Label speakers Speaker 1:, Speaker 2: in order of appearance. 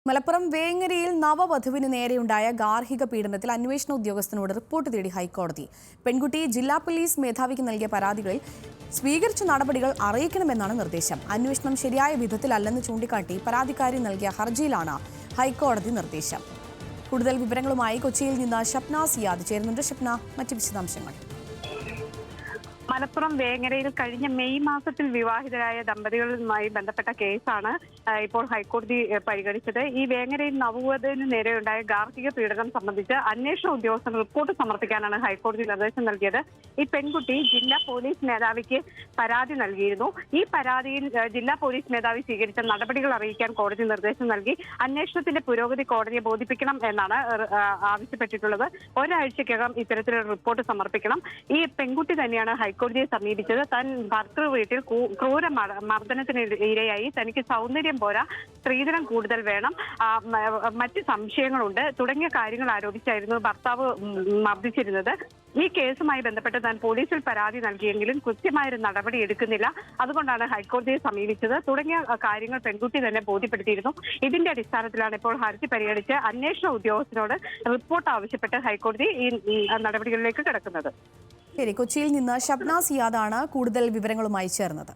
Speaker 1: മലപ്പുറം വേങ്ങരയിൽ നവവധുവിന് നേരെയുണ്ടായ ഗാർഹിക പീഡനത്തിൽ അന്വേഷണ ഉദ്യോഗസ്ഥനോട് റിപ്പോർട്ട് തേടി ഹൈക്കോടതി. പെൺകുട്ടി ജില്ലാ പോലീസ് മേധാവിക്ക് നൽകിയ പരാതികളിൽ സ്വീകരിച്ച നടപടികൾ അറിയിക്കണമെന്നാണ് നിർദ്ദേശം. അന്വേഷണം ശരിയായ വിധത്തിലല്ലെന്ന് ചൂണ്ടിക്കാട്ടി പരാതിക്കാരി നൽകിയ ഹർജിയിലാണ് ഹൈക്കോടതി നിർദ്ദേശം. കൂടുതൽ വിവരങ്ങളുമായി കൊച്ചിയിൽ നിന്ന് ഷപ്ന സിയാദ് ചേരുന്നുണ്ട്. ഷപ്ന, മറ്റ് വിശദാംശങ്ങൾ.
Speaker 2: മലപ്പുറം വേങ്ങരയിൽ കഴിഞ്ഞ മെയ് മാസത്തിൽ വിവാഹിതരായ ദമ്പതികളുമായി ബന്ധപ്പെട്ട കേസാണ് ഇപ്പോൾ ഹൈക്കോടതി പരിഗണിച്ചത്. ഈ വേങ്ങരയിൽ നവവധുവിന് നേരെയുണ്ടായ ഗാർഹിക പീഡനം സംബന്ധിച്ച് അന്വേഷണ ഉദ്യോഗസ്ഥർ റിപ്പോർട്ട് സമർപ്പിക്കാനാണ് ഹൈക്കോടതി നിർദ്ദേശം നൽകിയത്. ഈ പെൺകുട്ടി ജില്ലാ പോലീസ് മേധാവിക്ക് പരാതി നൽകിയിരുന്നു. ഈ പരാതിയിൽ ജില്ലാ പോലീസ് മേധാവി സ്വീകരിച്ച നടപടികൾ അറിയിക്കാൻ കോടതി നിർദ്ദേശം നൽകി. അന്വേഷണത്തിന്റെ പുരോഗതി കോടതിയെ ബോധിപ്പിക്കണം എന്നാണ് ആവശ്യപ്പെട്ടിട്ടുള്ളത്. ഒരാഴ്ചക്കകം ഇത്തരത്തിലുള്ള റിപ്പോർട്ട് സമർപ്പിക്കണം. ഈ പെൺകുട്ടി തന്നെയാണ് ഹൈക്കോടതിയെ സമീപിച്ചത്. താൻ ഭർത്തൃ വീട്ടിൽ ക്രൂര മർദ്ദനത്തിന് ഇരയായി, തനിക്ക് സൗന്ദര്യം പോരാ, സ്ത്രീധനം കൂടുതൽ വേണം, മറ്റ് സംശയങ്ങളുണ്ട് തുടങ്ങിയ കാര്യങ്ങൾ ആരോപിച്ചായിരുന്നു ഭർത്താവ് മർദ്ദിച്ചിരുന്നത്. ഈ കേസുമായി ബന്ധപ്പെട്ട് താൻ പോലീസിൽ പരാതി നൽകിയെങ്കിലും കൃത്യമായൊരു നടപടി എടുക്കുന്നില്ല. അതുകൊണ്ടാണ് ഹൈക്കോടതിയെ സമീപിച്ചത് തുടങ്ങിയ കാര്യങ്ങൾ പെൺകുട്ടി തന്നെ ബോധ്യപ്പെടുത്തിയിരുന്നു. ഇതിന്റെ അടിസ്ഥാനത്തിലാണ് ഇപ്പോൾ ഹർജി പരിഗണിച്ച് അന്വേഷണ ഉദ്യോഗസ്ഥരോട് റിപ്പോർട്ട് ആവശ്യപ്പെട്ട് ഹൈക്കോടതി ഈ നടപടികളിലേക്ക് കടക്കുന്നത്.
Speaker 1: കൊച്ചിയിൽ നിന്ന് ഷപ്ന സിയാദാണ് കൂടുതൽ വിവരങ്ങളുമായി ചേർന്നത്.